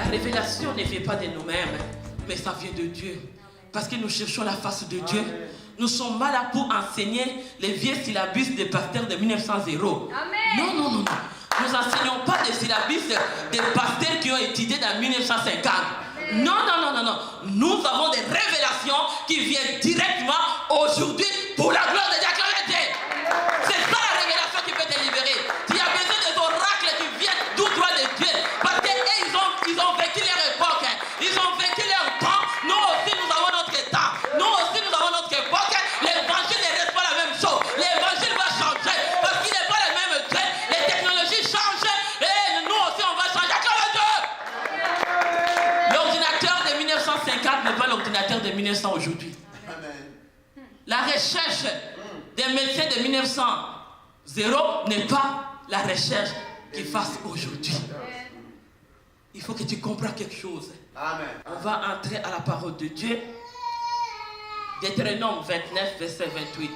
La révélation ne vient pas de nous-mêmes, mais ça vient de Dieu. Parce que nous cherchons la face de Dieu. Nous sommes pas là pour enseigner les vieux syllabus des pasteurs de 1900. Non, non, non, non. Nous n'enseignons pas des syllabus des pasteurs qui ont étudié dans 1950. Non, non, non, non, non. Nous avons des révélations qui viennent directement aujourd'hui pour la gloire de Dieu. C'est ça la révélation qui peut te libérer. Tu as besoin des oracles qui viennent tout droit de Dieu. Parce qu'ils ont vécu leur époque. Ils ont vécu leur temps. Nous aussi, nous avons notre temps. Nous aussi, nous avons notre époque. L'évangile ne reste pas la même chose. L'évangile va changer. Parce qu'il n'est pas le même Dieu. Les technologies changent. Et nous aussi, on va changer. L'ordinateur de 1950 n'est pas l'ordinateur de 1900 aujourd'hui. La recherche des médecins de 1900 n'est pas la recherche qu'ils fassent aujourd'hui. Il faut que tu comprennes quelque chose. Amen. On va entrer à la parole de Dieu. Deutéronome 29, verset 28.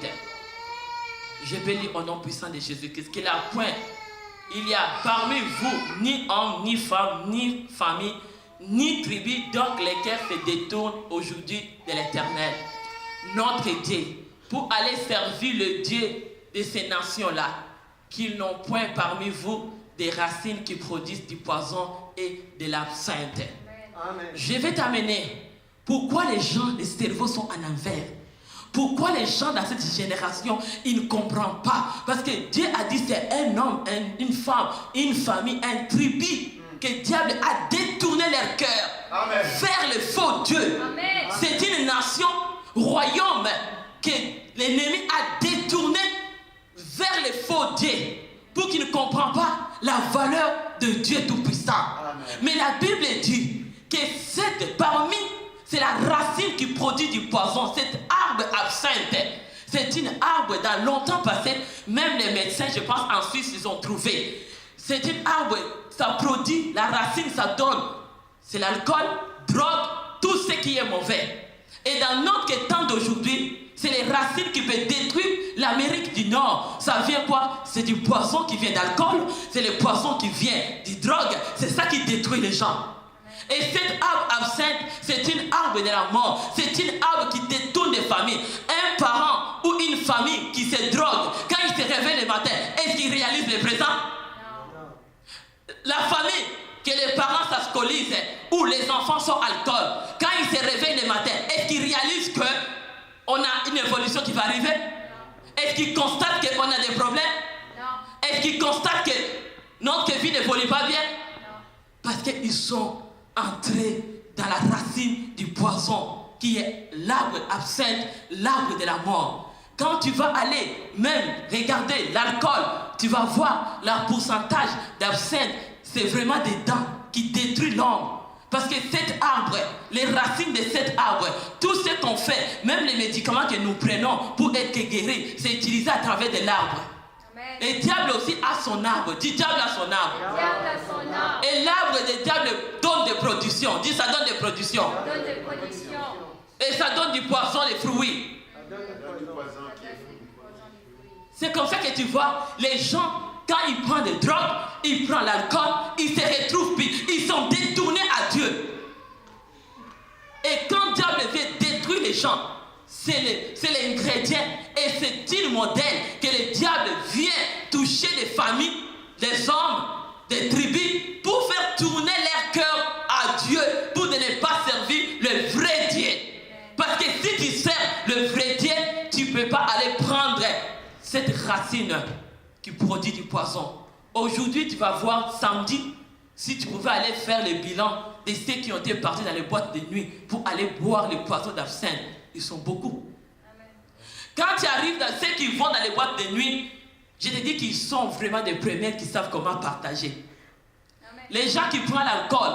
Je vais lire au nom puissant de Jésus-Christ qu'il a point. Il y a parmi vous ni homme, ni femme, ni famille, ni tribu, donc lesquels se détournent aujourd'hui de l'Éternel, notre Dieu, pour aller servir le Dieu de ces nations-là, qu'ils n'ont point parmi vous des racines qui produisent du poison et de l'absinthe. Je vais t'amener. Pourquoi les gens, les cerveaux sont en envers? Pourquoi les gens dans cette génération, ils ne comprennent pas? Parce que Dieu a dit c'est un homme, une femme, une famille, un tribu que le diable a détourné leur cœur vers le faux Dieu. C'est une nation, royaume que l'ennemi a détourné vers le faux Dieu pour qu'il ne comprenne pas la valeur de Dieu Tout-Puissant. Mais la Bible dit que c'est la racine qui produit du poison, cet arbre absinthe. C'est une arbre dans longtemps passé, même les médecins, je pense en Suisse, ils ont trouvé. C'est une arbre, ça produit, la racine, ça donne. C'est l'alcool, drogue, tout ce qui est mauvais. Et dans notre temps d'aujourd'hui, c'est les racines qui peuvent détruire l'Amérique du Nord. Ça vient quoi? C'est du poison qui vient d'alcool, c'est le poison qui vient du drogue. C'est ça qui détruit les gens. Et cet arbre absinthe, c'est une arbre de la mort. C'est une arbre qui détourne des familles. Un parent ou une famille qui se drogue, quand il se réveille le matin, est-ce qu'il réalise le présent? Non. La famille, que les parents s'alcoolisent ou les enfants sont alcool, quand ils se réveillent le matin, est-ce qu'ils réalisent qu'on a une évolution qui va arriver? Est-ce qu'ils constatent qu'on a des problèmes? Non. Est-ce qu'ils constatent que notre vie n'évolue pas bien? Non. Parce qu'ils sont entrés dans la racine du poison qui est l'arbre absinthe, l'arbre de la mort. Quand tu vas aller même regarder l'alcool, tu vas voir le pourcentage d'absinthe, c'est vraiment des dents qui détruisent l'homme. Parce que cet arbre, les racines de cet arbre, tout ce qu'on fait, même les médicaments que nous prenons pour être guéris, c'est utilisé à travers de l'arbre. Et le diable aussi a son arbre. Dis diable a son arbre. Et l'arbre du diable donne des productions. Dis ça donne des productions. Et ça donne du poison, des fruits. C'est comme ça que tu vois les gens, quand ils prennent des drogues, ils prennent l'alcool, ils se retrouvent, ils sont détournés à Dieu. Et quand le diable veut détruire les gens, c'est l'ingrédient et c'est un modèle que le diable vient toucher les familles, les hommes, des tribus pour faire tourner leur cœur à Dieu, pour ne pas servir le vrai Dieu. Parce que si tu sers le vrai Dieu, tu ne peux pas aller prendre cette racine qui produit du poison. Aujourd'hui, tu vas voir samedi, si tu pouvais aller faire le bilan de ceux qui ont été partis dans les boîtes de nuit pour aller boire le poison d'absinthe. Ils sont beaucoup. Amen. Quand tu arrives dans ceux qui vont dans les boîtes de nuit, je te dis qu'ils sont vraiment des premiers qui savent comment partager. Amen. Les gens qui prennent l'alcool,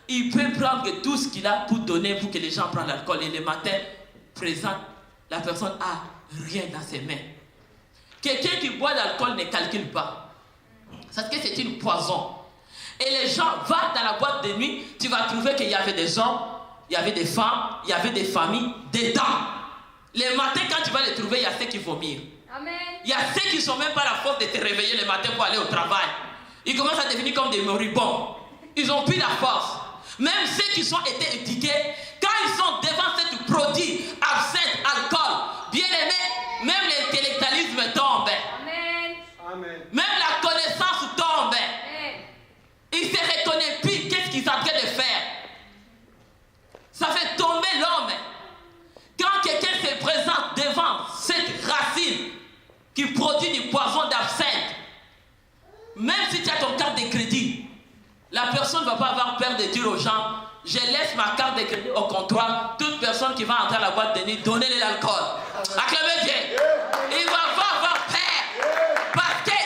ils peuvent prendre tout ce qu'il a pour donner pour que les gens prennent l'alcool. Et le matin, présent, la personne a rien dans ses mains. Quelqu'un qui boit de l'alcool ne calcule pas. Parce que c'est une poison. Et les gens vont dans la boîte de nuit, tu vas trouver qu'il y avait des hommes, il y avait des femmes, il y avait des familles, des dents. Le matin, quand tu vas les trouver, il y a ceux qui vomissent. Amen. Il y a ceux qui ne sont même pas la force de te réveiller le matin pour aller au travail. Ils commencent à devenir comme des moribonds. ils ont pris la force. Même ceux qui ont été éduqués, quand ils sont devant ces produits, absinthe, alcool, bien aimés, même l'intellectualisme tombe. Amen. Amen. Même la connaissance tombe. Ils ne se reconnaissent plus qu'est-ce qu'ils sont en train de faire. Ça fait tomber l'homme. Quand quelqu'un se présente devant cette racine qui produit du poison d'absinthe, même si tu as ton carte de crédit, la personne ne va pas avoir peur de dire aux gens, je laisse ma carte de crédit au comptoir, toute personne qui va entrer à la boîte de nuit, donnez-lui l'alcool. Acclamez Dieu. Il va pas avoir peur. Parce que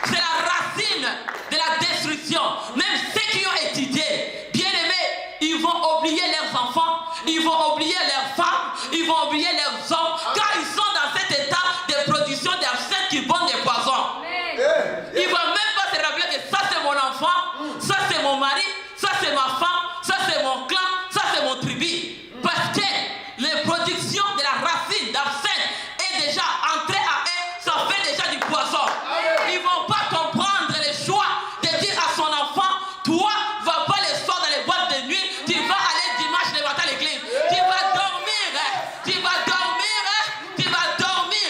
c'est la racine de la destruction. Même ceux qui ont étudié, bien aimés, ils vont oublier leurs enfants, ils vont oublier leurs femmes, ils vont oublier leurs hommes, car ils sont dans cet état de production d'absinthe qui boit des poisons. Ils ne vont même pas se rappeler que ça c'est mon enfant, ça c'est mon mari, ça c'est ma femme, ça c'est mon clan, ça c'est mon tribu. Parce que les productions de la racine d'absinthe est déjà entrée à eux, ça fait déjà du poison. Ils ne vont pas comprendre le choix de dire à son enfant, toi, va pas les soirs dans les boîtes de nuit, tu vas aller dimanche le matin à l'église. Tu vas dormir, tu vas dormir, tu vas dormir.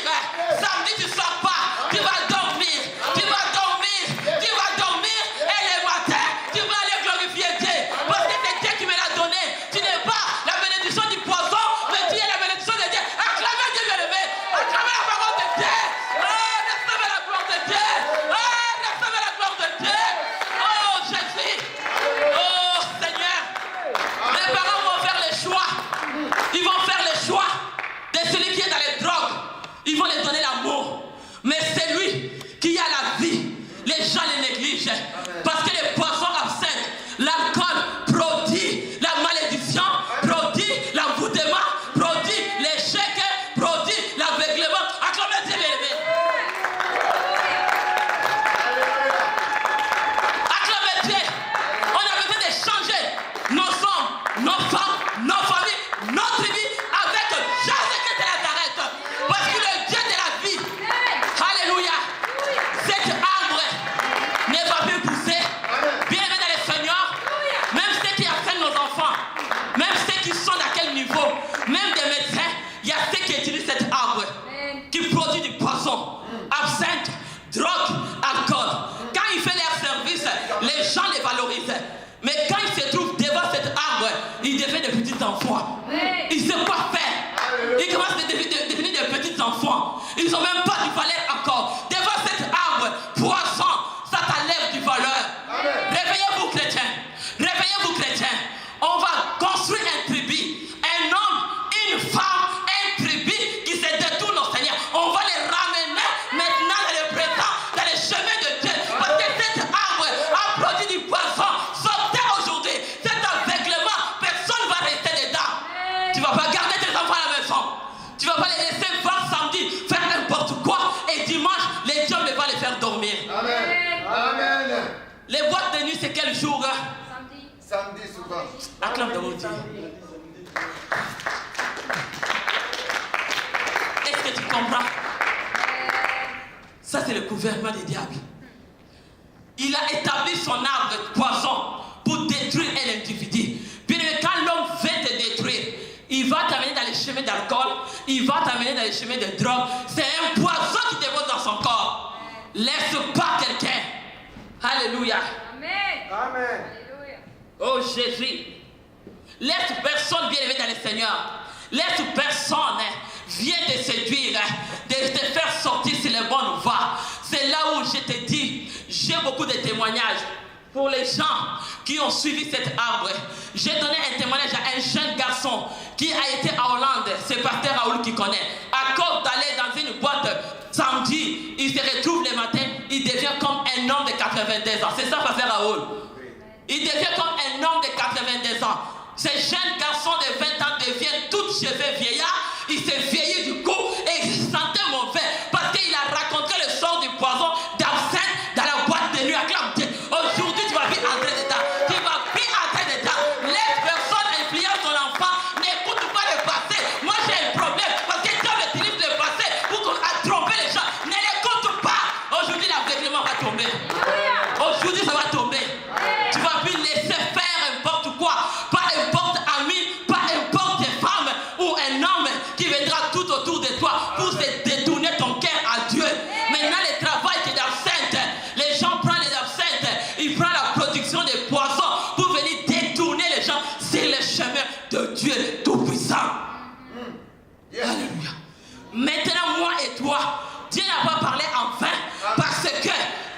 Samedi tu ne sors pas, tu vas dormir, tu vas dormir, tu vas dormir. Et le matin, tu vas aller glorifier Dieu. Parce que c'est Dieu qui me l'a donné. Tu n'es pas la bénédiction du poison, mais tu es la bénédiction de Dieu. Acclamez Dieu, bien-aimé. Acclamez la parole de Dieu. Oh, recevez la gloire de Dieu. Oh, recevez la gloire de Dieu. Oh, Jésus. Oh, Seigneur. Les parents vont faire le choix. Ils vont faire le choix de celui qui est dans les drogues. Ils vont lui donner l'amour. Mais c'est lui qui a la vie. Les gens les négligent. Parce que les poissons absinthe, l'alcool produit la malédiction, produit l'envoûtement, produit l'échec, produit l'aveuglement. Acclamez Dieu, bien-aimé. Acclamez Dieu. On a besoin de changer nos hommes, nos femmes, nos familles, nos tribus avec Jésus-Christ de Nazareth. Parce que le Dieu de la vie, alléluia, cet arbre ne va plus pousser. Bien-aimé dans le Seigneur, même ceux qui apprennent nos enfants, même ceux qui sont à quel niveau, même des médecins, il y a ceux qui utilisent cet arbre qui produit du poison, absinthe, drogue, alcool. Quand il fait leur service, les gens les valorisent. Mais quand ils se trouvent devant cet arbre, ils deviennent des petits enfants. Ils ne savent quoi faire. Ils commencent à devenir des petits enfants. Ils n'ont même pas du valeur encore. Devant cet arbre, poisson, ça t'enlève du valeur. Réveillez-vous, chrétiens. Réveillez-vous, chrétiens. On va construire un tribu. Un homme, une femme, un tribu qui se détourne au Seigneur. On va les ramener maintenant dans le présent, dans les chemins de Dieu. Parce que cet arbre a produit du poisson. Sortez aujourd'hui. Cet aveuglement, personne ne va rester dedans. Tu ne vas pas garder tes enfants à la maison. Tu ne vas pas les laisser voir samedi, faire n'importe quoi. Et dimanche, les diables vont les faire dormir. Amen. Amen. Les boîtes de nuit, c'est quel jour? Samedi. Samedi souvent. Acclame de mon Dieu. Est-ce que tu comprends? Ça, c'est le gouvernement des diables. Il a établi son arbre de poison pour détruire un individu. Puis quand l'homme veut te détruire, il va t'amener dans les chemins d'alcool, il va t'amener dans les chemins de drogue. C'est un poison qui dépose dans son corps. Laisse pas quelqu'un. Alléluia. Amen. Amen. Alléluia. Oh Jésus. Laisse personne bien aimé dans le Seigneur. Laisse personne viens te séduire, de te faire sortir sur les bonnes voies. C'est là où je te dis, j'ai beaucoup de témoignages pour les gens qui ont suivi cet arbre. J'ai donné un témoignage à un jeune garçon qui a été à Hollande, c'est pasteur Raoul qui connaît. À cause d'aller dans une boîte samedi, il se retrouve le matin, il devient comme un homme de 82 ans. C'est ça, pasteur Raoul. Il devient comme un homme de 82 ans. Ce jeune garçon de 20 ans devient tout cheveux vieillard. Il s'est vieilli du coup et il se sentait mauvais parce qu'il a raconté le sort du poison d'absinthe dans la boîte de nuit. Acclame Dieu. Aujourd'hui, tu vas vite entrer dedans. Tu vas vite entrer dedans. Laisse personne influencer ton enfant. N'écoute pas le passé. Moi, j'ai un problème parce que Dieu utilise le passé pour tromper les gens. Ne l'écoute pas. Aujourd'hui, l'aveuglement va tomber. Aujourd'hui, ça va tomber. Tu vas vite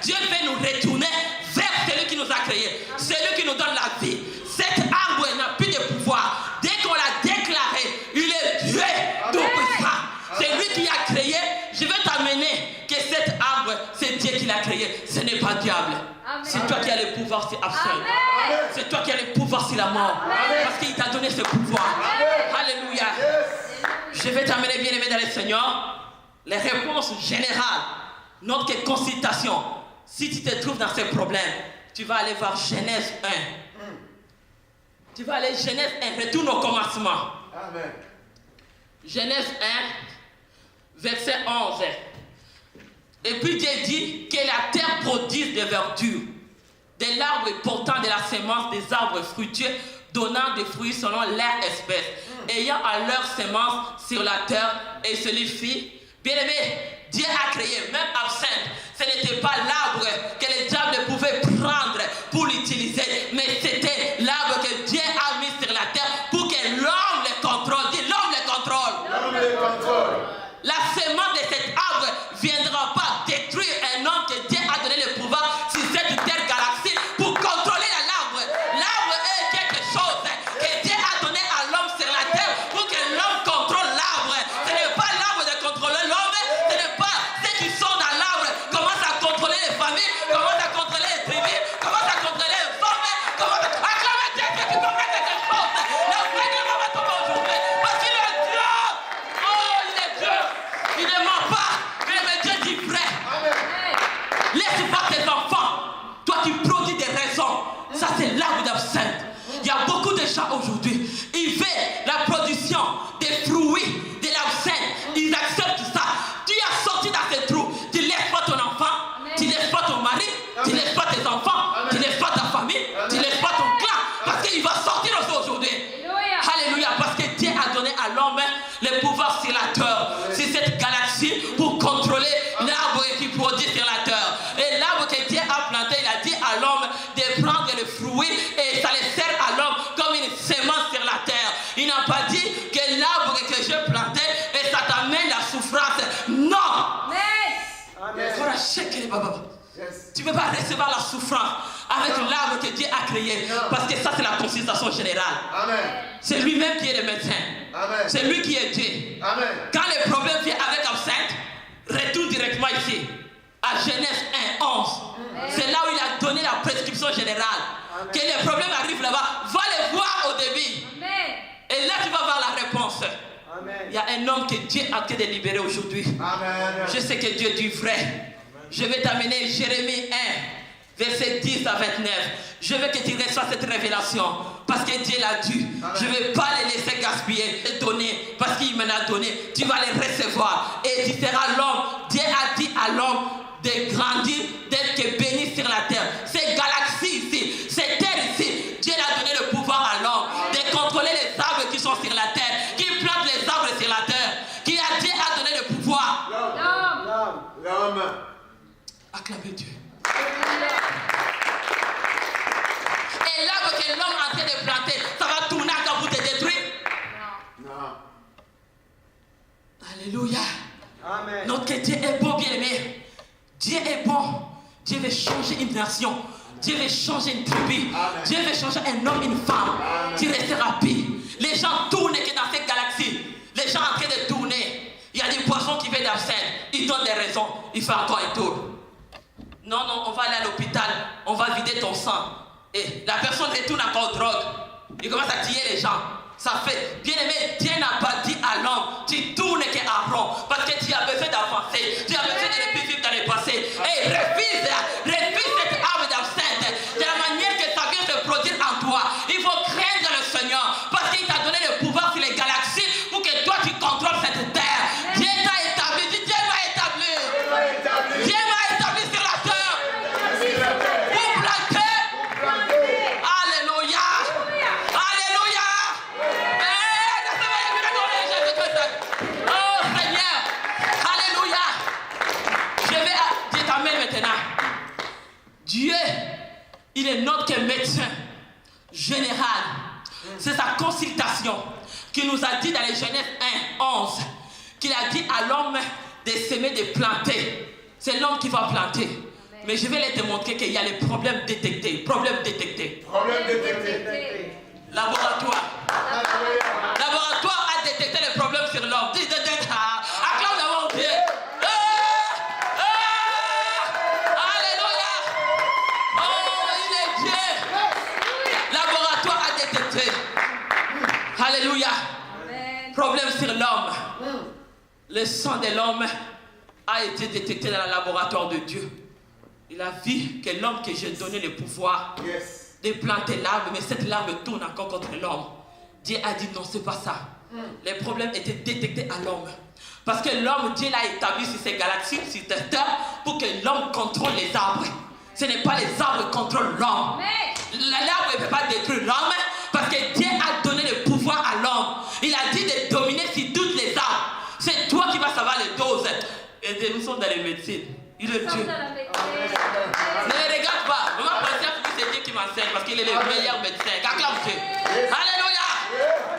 Dieu veut nous retourner vers celui qui nous a créés, celui qui nous donne la vie. Cet arbre n'a plus de pouvoir. Dès qu'on l'a déclaré, il est Dieu tout-puissant. C'est lui qui a créé. Je vais t'amener que cet arbre, c'est Dieu qui l'a créé. Ce n'est pas diable. C'est toi qui as le pouvoir sur absolu. C'est toi qui as le pouvoir sur la mort. Parce qu'il t'a donné ce pouvoir. Alléluia. Je vais t'amener, bien aimé dans le Seigneur, les réponses générales. Notre consultation. Si tu te trouves dans ces problèmes, tu vas aller voir Genèse 1. Tu vas aller Genèse 1, retourne au commencement. Amen. Genèse 1, verset 11. Et puis Dieu dit que la terre produise des verdures, de l'arbre portant de la semence, des arbres fructueux, donnant des fruits selon leur espèce, ayant à leur semence sur la terre, et celui fit. Bien-aimé, Dieu a créé, même absinthe, ce n'était pas l'arbre que le diable pouvait prendre pour l'utiliser, mais c'était l'arbre que Dieu a mis sur la terre pour que l'homme le contrôle. Dis, l'homme le contrôle. L'homme le contrôle. La semence de cet arbre ne viendra pas détruire un homme que Dieu a donné le pouvoir sur cette terre galaxie pour contrôler l'arbre. L'arbre est quelque chose que Dieu a donné à l'homme sur la terre pour que l'homme contrôle l'arbre. Ce n'est pas l'arbre de contrôler l'homme, ce n'est pas ceux qui sont dans l'arbre commencent à contrôler les familles, commencent à contrôler les tribus, commencent à contrôler les femmes, commencent à acclamer Dieu qui comprend quelque chose. La vraie Dieu va tomber aujourd'hui parce qu'il est Dieu. Oh, il est Dieu. Il ne ment pas, mais Dieu dit vrai. Laisse voir tes enfants. Toi qui produis des raisons. Ça, c'est l'arbre d'absinthe. Il y a beaucoup de gens aujourd'hui. Ils veulent la production des fruits de l'absinthe. Ils acceptent ça. Tu as sorti dans ce trou. Tu ne laisses pas ton enfant. Tu ne laisses pas ton mari. Tu ne laisses pas tes enfants. Tu ne laisses pas ta famille. Tu ne laisses pas ton clan. Parce qu'il va sortir aujourd'hui. Alléluia. Parce que Dieu a donné à l'homme le pouvoir sur la terre, sur cette galaxie, pour contrôler l'arbre qui produit sur la terre. Et l'arbre que Dieu a planté, il a dit à l'homme de prendre le fruit et ça le sert à l'homme comme une semence sur la terre. Il n'a pas dit que l'arbre que j'ai planté et ça t'amène la souffrance. Non! Tu ne peux pas recevoir la souffrance avec l'arbre que Dieu a créé. Parce que ça, c'est la consultation générale. C'est lui-même qui est le médecin. C'est lui qui est Dieu. Quand le problème vient avec absinthe, retourne directement ici, à Genèse 1, 11. C'est là où il a donné la prescription générale. Que les problèmes arrivent là-bas, va les voir au début. Et là, tu vas voir la réponse. Il y a un homme que Dieu a été de libérer aujourd'hui. Je sais que Dieu dit vrai. Je vais t'amener Jérémie 1, verset 10 à 29. Je veux que tu reçoives cette révélation. Parce que Dieu l'a dit. Je ne vais pas les laisser gaspiller et donner. Parce qu'il m'en a donné. Tu vas les recevoir. Et tu seras l'homme. Dieu a dit à l'homme de grandir, d'être béni sur la terre. Ces galaxies ici, ces terres ici, Dieu a donné le pouvoir à l'homme de contrôler les arbres qui sont sur la terre, qui plantent les arbres sur la terre, Dieu a donné le pouvoir. L'homme. Acclamez Dieu. Et l'arbre que l'homme est en train de planter, ça va tourner encore pour te détruire? Non. Alléluia. Amen. Notre Dieu est bon, bien aimé. Dieu est bon. Dieu veut changer une nation. Dieu veut changer une tribu. Amen. Dieu veut changer un homme, une femme. Amen. Tu resteras pire. Les gens tournent que dans cette galaxie. Les gens en train de tourner. Il y a des poissons qui viennent d'absinthe. Ils donnent des raisons. Il fait encore un tour. Non, on va aller à l'hôpital. On va vider ton sang. Et la personne retourne encore aux drogues. Il commence à tuer les gens. Ça fait, bien aimé, Dieu n'a pas dit à l'homme, tu tournes qu'à rond, parce que tu as besoin d'avancer, tu as besoin de ne plus vivre dans le passé. Et refuse cette arme d'absinthe, de la manière que ça vient se produire en toi. Il faut craindre le Seigneur, parce qu'il t'a donné le pouvoir sur les galaxies, pour que toi tu contrôles cette terre. Dieu t'a établi, dis Dieu m'a établi. Dieu m'a établi sur la terre. Pour planter. Alléluia. Alléluia. Oh Seigneur, alléluia. Je vais t'amener maintenant. Dieu, il est notre médecin général. C'est sa consultation qui nous a dit dans les Genèse 1, 11, qu'il a dit à l'homme de s'aimer, de planter. C'est l'homme qui va planter. Mais je vais les démontrer qu'il y a les problèmes détectés. Problèmes détectés. Problème détecté. Laboratoire. Laboratoire a détecté les problèmes sur l'homme. Acclame d'abord Dieu. Alléluia. Oh, il est Dieu. Laboratoire a détecté. Alléluia. Problème sur l'homme. Le sang de l'homme a été détecté dans le laboratoire de Dieu. Il a vu que l'homme que j'ai donné le pouvoir de planter l'arbre, mais cette larme tourne encore contre l'homme. Dieu a dit non, c'est pas ça. Les problèmes étaient détectés à l'homme. Parce que l'homme, Dieu l'a établi sur ces galaxies, sur cette terre, pour que l'homme contrôle les arbres. Ce n'est pas les arbres qui contrôlent l'homme. L'arbre ne peut pas détruire l'homme, parce que Dieu a donné le pouvoir à l'homme. Il a dit de dominer sur toutes les arbres. C'est toi qui vas savoir les doses. Et nous sommes dans les médecines. Il est Dieu. Ne me regarde pas. Maman pensait que c'est Dieu qui m'enseigne parce qu'il est le meilleur médecin. Acclame Dieu. Alléluia.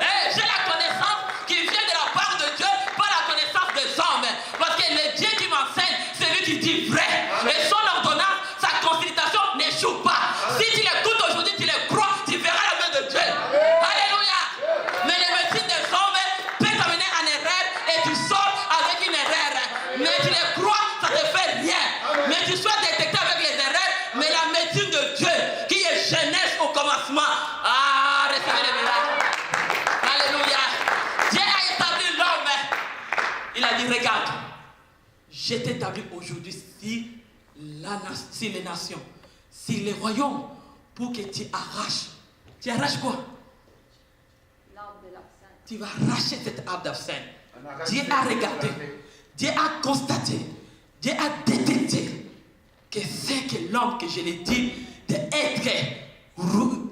Hey, j'ai la connaissance qui vient de la part de Dieu, pas la connaissance des hommes. Parce que le Dieu qui m'enseigne, c'est lui qui dit vrai. Et son ordonnance, sa consultation n'échoue pas. Si tu l'écoutes aujourd'hui, tu le crois, tu verras la main de Dieu. Alléluia. Mais les médecines des hommes peuvent t'amener en erreur et tu sors avec une erreur. Mais tu les crois, ça te fait rien. Mais tu sois détecté avec les erreurs, mais la médecine de Dieu, qui est jeunesse au commencement. Ah, recevez les miracles. Alléluia. Dieu a établi l'homme. Il a dit, regarde, je t'établis aujourd'hui si les nations, si les royaumes, pour que tu arraches. Tu arraches quoi? L'arbre de l'absinthe. Tu vas arracher cet arbre d'absinthe. Dieu a regardé. Dieu a constaté, Dieu a détecté que c'est que l'homme que je l'ai dit d'être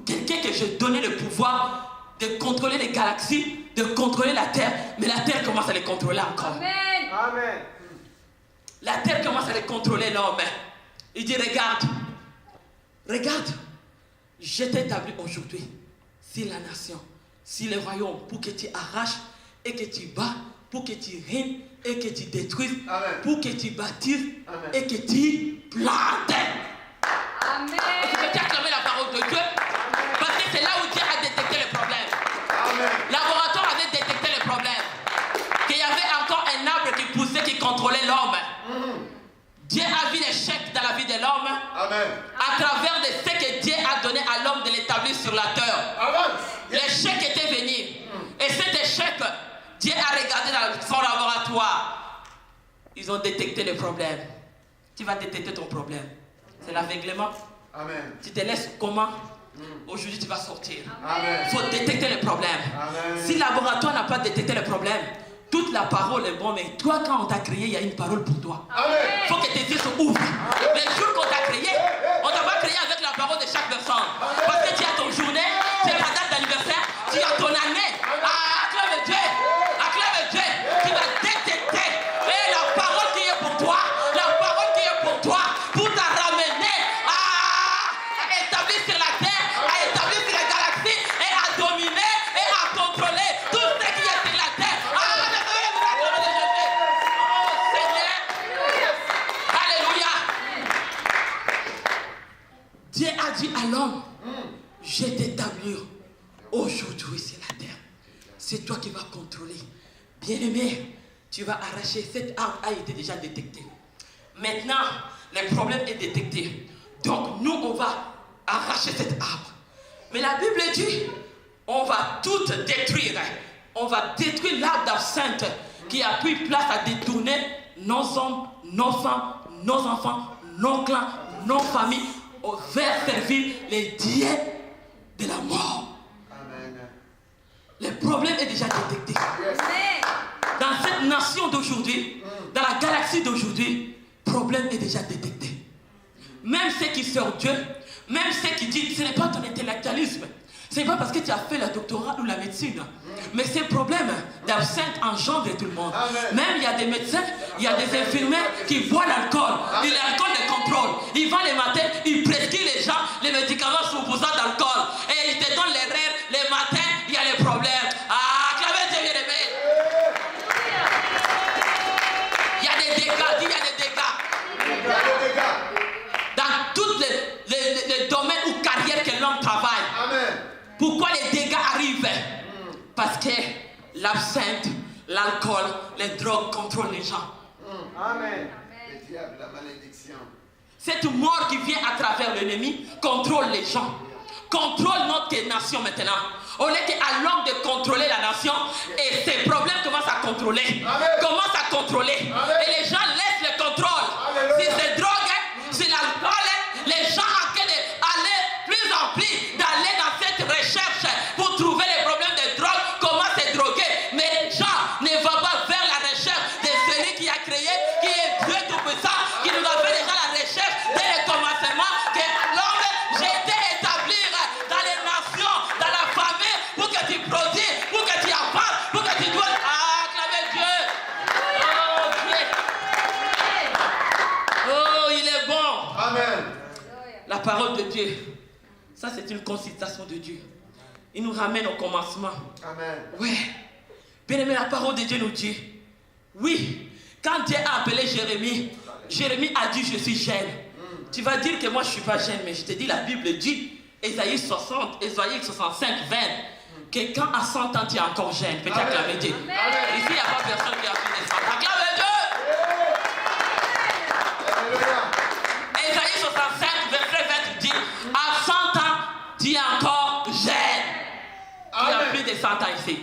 quelqu'un que j'ai donné le pouvoir de contrôler les galaxies, de contrôler la terre, mais la terre commence à les contrôler encore. Amen. Amen. La terre commence à les contrôler l'homme. Il dit regarde, je t'ai établi aujourd'hui si la nation, si le royaume, pour que tu arraches et que tu bats, pour que tu règnes et que tu détruises, Amen. pour que tu bâtisses Amen. et que tu plantes. Amen. Est-ce que tu as acclamé la parole de Dieu? Parce que c'est là où Dieu a détecté les problèmes. Amen. Le laboratoire avait détecté les problèmes. Qu'il y avait encore un arbre qui poussait, qui contrôlait l'homme. Dieu a vu l'échec dans la vie de l'homme Amen. à travers de ce que Dieu a donné à l'homme de l'établir sur la terre. Amen. L'échec était venu. Et cet échec, Dieu a regardé dans son laboratoire. Ils ont détecté les problèmes. Tu vas détecter ton problème. C'est l'aveuglement. Amen. Tu te laisses comment? Aujourd'hui, tu vas sortir. Amen. Il faut détecter les problèmes. Amen. Si le laboratoire n'a pas détecté les problèmes, toute la parole est bonne, mais toi, quand on t'a créé, il y a une parole pour toi. Amen. Il faut que tes yeux se ouvrent. Les jours qu'on t'a créé, on t'a pas créé avec la parole de chaque personne. Parce que tu as ton journée, tu as ta date d'anniversaire, tu as ton année. Ah, acclame Dieu. Acclame Dieu. Tu vas détecter. Et la parole qui est pour toi, la parole qui est pour toi, pour te ramener à établir sur la terre, à établir sur les galaxies, et à dominer, et à contrôler tout ce qui est sur la terre. Ah, Dieu a dit à l'homme, je t'établis aujourd'hui sur la terre. C'est toi qui vas contrôler. Bien-aimé, tu vas arracher. Cet arbre a été déjà détecté. Maintenant, le problème est détecté. Donc, nous, on va arracher cet arbre. Mais la Bible dit, on va tout détruire. On va détruire l'arbre d'absinthe qui a pris place à détourner nos hommes, nos femmes, nos enfants, nos clans, nos familles, vers servir les dieux de la mort. Amen. Le problème est déjà détecté. Dans cette nation d'aujourd'hui, dans la galaxie d'aujourd'hui, le problème est déjà détecté. Même ceux qui sortent Dieu, même ceux qui disent, ce n'est pas ton intellectualisme. Ce n'est pas parce que tu as fait le doctorat ou la médecine. Mais ces problèmes d'absinthe engendrent tout le monde. Amen. Même il y a des médecins, il y a des infirmières qui boivent l'alcool. Et l'alcool les contrôle. Ils vont les matins, ils prescrivent les gens les médicaments sous posant d'alcool. Et ils te donnent les rêves. Les matins, il y a les problèmes. Ah, acclamez Dieu, bien-aimé. Il y a des dégâts, dis, il y a des dégâts. l'absinthe, l'alcool, les drogues contrôlent les gens. Amen. Le diable, la malédiction. Cette mort qui vient à travers l'ennemi contrôle les gens, contrôle notre nation maintenant. On est à l'homme de contrôler la nation et ces problèmes commencent à contrôler. Commencent à contrôler. Et les gens laissent le contrôle. Si c'est drogue, si l'alcool, les gens en train d'aller plus en plus, d'aller dans cette recherche pour trouver les problèmes de drogue, comment se droguer. Mais les gens ne vont pas vers la recherche de celui qui a créé, qui est Dieu Tout-Puissant, qui nous a fait déjà la recherche dès le commencement, que l'homme, j'ai été établi dans les nations, dans la famille, pour que tu produises, pour que tu avances, pour que tu dois acclamer Dieu. Oh Dieu. Oh, il est bon. Amen. La parole de Dieu, ça c'est une consultation de Dieu. Il nous ramène au commencement. Amen. Ouais. Bien aimé, la parole de Dieu nous dit, oui, quand Dieu a appelé Jérémie, Jérémie a dit je suis jeune. Tu vas dire que moi je ne suis pas jeune, mais je te dis, la Bible dit, Ésaïe 65, 20, que quand à 100 ans tu es encore jeune, peux-tu acclamer Dieu. Ici il n'y a pas personne qui a fait des 100 ans. Acclame Dieu. Ésaïe 65, verset 20 dit, à 100 ans tu es encore jeune. Il y a plus de 100 ans ici.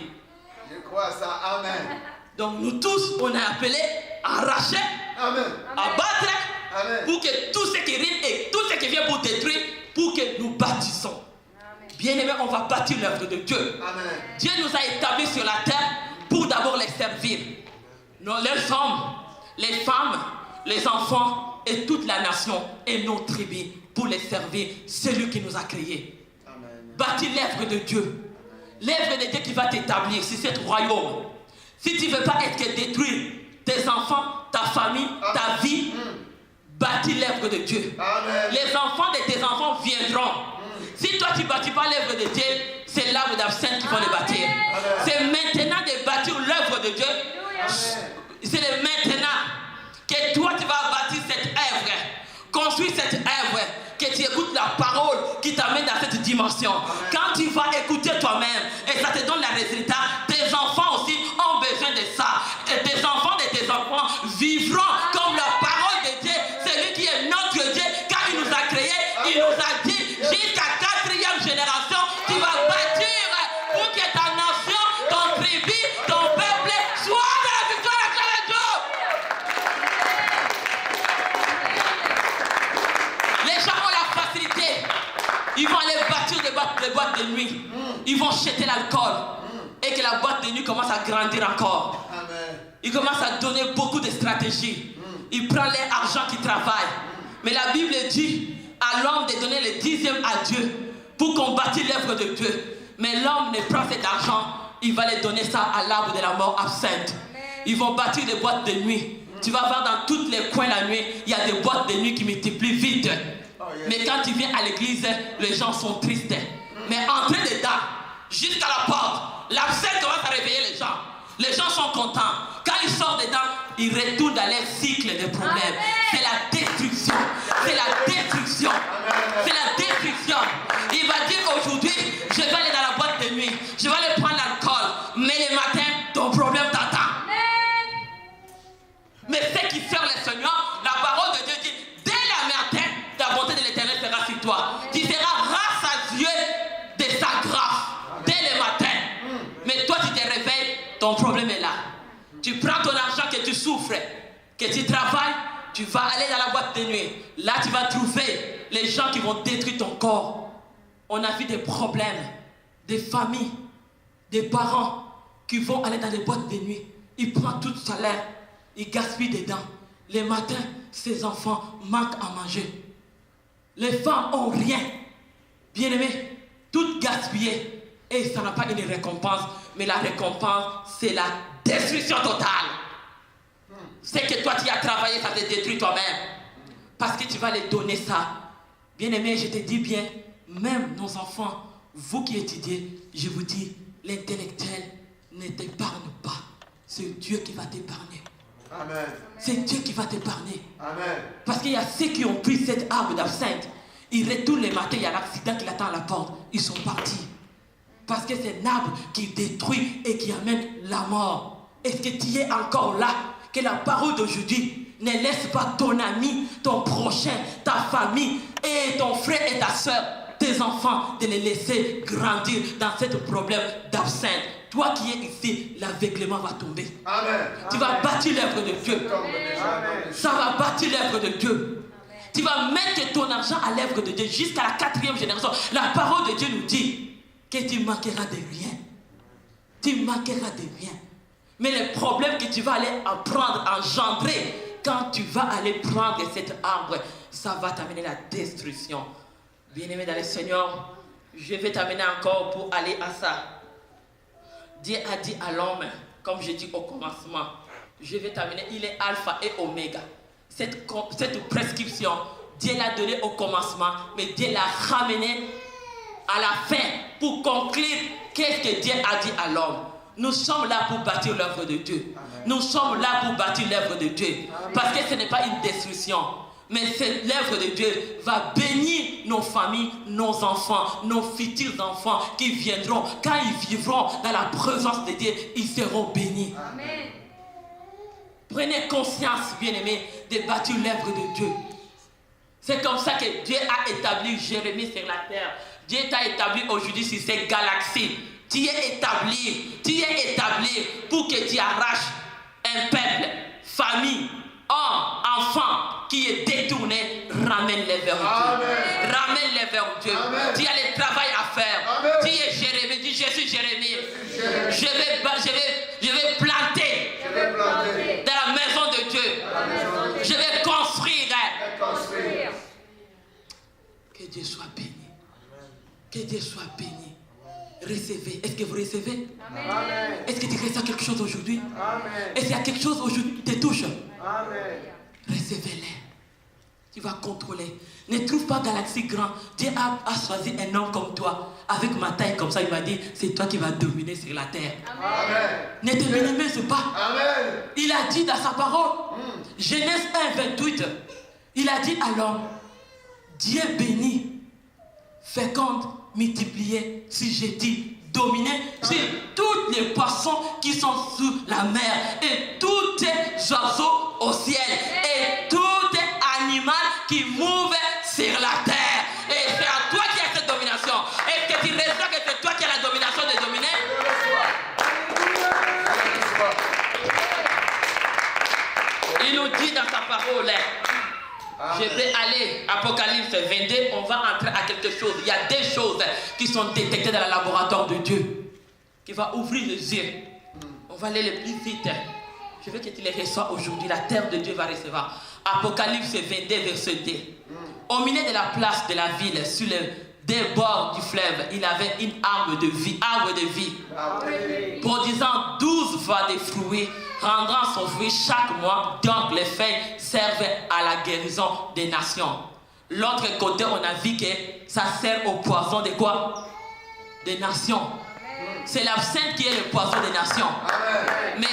Je crois ça. Amen. Donc nous tous, on est appelés à arracher, Amen. à battre, Amen. pour que tout ce qui rime et tout ce qui vient pour détruire, pour que nous bâtissons. Bien aimé, on va bâtir l'œuvre de Dieu. Amen. Dieu nous a établis sur la terre pour d'abord les servir. Non, les hommes, les femmes, les enfants et toute la nation et nos tribus pour les servir. C'est lui qui nous a créés. Amen. Bâtir l'œuvre de Dieu. L'œuvre de Dieu qui va t'établir sur ce royaume. Si tu ne veux pas être détruire tes enfants, ta famille, ta vie, bâtis l'œuvre de Dieu. Amen. Les enfants de tes enfants viendront. Si toi tu ne bâtis pas l'œuvre de Dieu, c'est l'arbre d'absinthe qui vont le bâtir. C'est maintenant de bâtir l'œuvre de Dieu. C'est maintenant que toi tu vas bâtir cette œuvre. Construire cette œuvre. Que tu écoutes la parole qui t'amène dans cette dimension. Quand tu vas écouter toi-même et ça te donne le résultat, tes enfants aussi ont besoin de ça. Et tes enfants de tes enfants vivront comme la parole de Dieu. Celui qui est notre Dieu, quand il nous a créés, il nous a dit jusqu'à 4e génération, tu vas bâtir pour que ta nation, ton tribu, ton peuple soit de la victoire à travers Dieu. Les gens ont la facilité. Ils vont aller bâtir des boîtes de nuit. Ils vont jeter l'alcool. Et que la boîte de nuit commence à grandir encore. Amen. Il commence à donner beaucoup de stratégies. Il prend l'argent qui travaille. Mais la Bible dit à l'homme de donner le 10e à Dieu pour combattre l'œuvre de Dieu. Mais l'homme ne prend cet argent, il va le donner ça à l'arbre de la mort absinthe. Ils vont bâtir des boîtes de nuit. Tu vas voir dans tous les coins la nuit, il y a des boîtes de nuit qui multiplient vite. Mais quand tu viens à l'église, les gens sont tristes. Mais entrer dedans, jusqu'à la porte, l'absinthe commence à réveiller les gens. Les gens sont contents. Quand ils sortent dedans, ils retournent dans leur cycle de problèmes. C'est la destruction. C'est la destruction. C'est la destruction. Il va dire aujourd'hui, je vais aller dans la boîte de nuit. Je vais aller prendre l'alcool. Mais le matin, ton problème t'attend. Mais ceux qui servent le Seigneur, la parole de Dieu dit, dès le matin, la bonté de l'Éternel sera sur toi. Tu seras rassasié de sa grâce. Dès le matin. Mais toi, tu te réveilles, ton problème est là. Tu prends ton argent que tu souffres, que tu travailles, tu vas aller dans la boîte de nuit. Là, tu vas trouver les gens qui vont détruire ton corps. On a vu des problèmes, des familles, des parents qui vont aller dans les boîtes de nuit. Ils prennent tout le salaire, ils gaspillent dedans. Les matins, ces enfants manquent à manger. Les femmes ont rien. Bien aimé, tout gaspillé. Et ça n'a pas une récompense, mais la récompense, c'est la destruction totale. C'est que toi, tu as travaillé, ça te détruit toi-même. Parce que tu vas les donner ça. Bien aimé, je te dis bien, même nos enfants, vous qui étudiez, je vous dis, l'intellectuel ne t'épargne pas. C'est Dieu qui va t'épargner. Amen. C'est Dieu qui va t'épargner. Amen. Parce qu'il y a ceux qui ont pris cet arbre d'absinthe. Ils retournent les matins, il y a l'accident qui l'attend à la porte. Ils sont partis. Parce que c'est un arbre qui détruit et qui amène la mort. Est-ce que tu es encore là? Que la parole d'aujourd'hui ne laisse pas ton ami, ton prochain, ta famille et ton frère et ta soeur, tes enfants, de les laisser grandir dans ce problème d'absinthe. Toi qui es ici, l'aveuglement va tomber. Amen. Tu vas bâtir l'œuvre de Dieu. Amen. Ça va bâtir l'œuvre de Dieu. Tu vas mettre ton argent à l'œuvre de Dieu jusqu'à la 4e génération. La parole de Dieu nous dit que tu manqueras de rien. Tu manqueras de rien. Mais le problème que tu vas aller apprendre, engendrer, quand tu vas aller prendre cet arbre, ça va t'amener la destruction. Bien-aimé dans le Seigneur, je vais t'amener encore pour aller à ça. Dieu a dit à l'homme, comme je dis au commencement, je vais t'amener, il est alpha et oméga. Cette prescription, Dieu l'a donnée au commencement, mais Dieu l'a ramenée à la fin pour conclure qu'est-ce que Dieu a dit à l'homme. Nous sommes là pour bâtir l'œuvre de Dieu. Amen. Nous sommes là pour bâtir l'œuvre de Dieu. Amen. Parce que ce n'est pas une destruction. Mais l'œuvre de Dieu va bénir nos familles, nos enfants, nos futurs enfants qui viendront. Quand ils vivront dans la présence de Dieu, ils seront bénis. Amen. Prenez conscience, bien-aimés, de bâtir l'œuvre de Dieu. C'est comme ça que Dieu a établi Jérémie sur la terre. Dieu t'a établi aujourd'hui sur cette galaxie. Tu es établi pour que tu arraches un peuple, famille, homme, enfant qui est détourné, ramène-les vers Dieu. Ramène-les vers Dieu. Amen. Tu as le travail à faire. Amen. Tu es Jérémie, dis je suis Jérémie. Je vais planter dans la maison de Dieu. Je vais construire. Que Dieu soit béni. Que Dieu soit béni. Recevez. Est-ce que vous recevez? Amen. Est-ce que tu reçois quelque chose aujourd'hui? Est-ce qu'il y a quelque chose aujourd'hui qui te touche? Amen. Recevez-les. Tu vas contrôler. Ne trouve pas galaxie grand. Dieu a choisi un homme comme toi. Avec ma taille comme ça, il m'a dit, c'est toi qui vas dominer sur la terre. Amen. Ne te minimise pas. Amen. Il a dit dans sa parole, Genèse 1, 28, il a dit à l'homme, Dieu bénit, féconde, multiplier, si j'ai dit, dominer sur tous les poissons qui sont sous la mer et tous les oiseaux au ciel et tout animal qui mouve sur la terre. Et c'est à toi qui as cette domination. Est-ce que tu reçois que c'est toi qui as la domination de dominer? Il nous dit dans sa parole, je vais aller, Apocalypse 22, on va entrer à quelque chose. Il y a des choses qui sont détectées dans le laboratoire de Dieu, qui va ouvrir les yeux. On va aller le plus vite. Je veux que tu les reçois aujourd'hui. La terre de Dieu va recevoir. Apocalypse 22, verset 2. Au milieu de la place de la ville, sur les deux bords du fleuve, il avait une arbre de vie, produisant 12 fois des fruits, rendant son fruit chaque mois. Donc les feuilles servent à la guérison des nations. L'autre côté, on a vu que ça sert au poison de quoi? Des nations. C'est l'absinthe qui est le poison des nations. Mais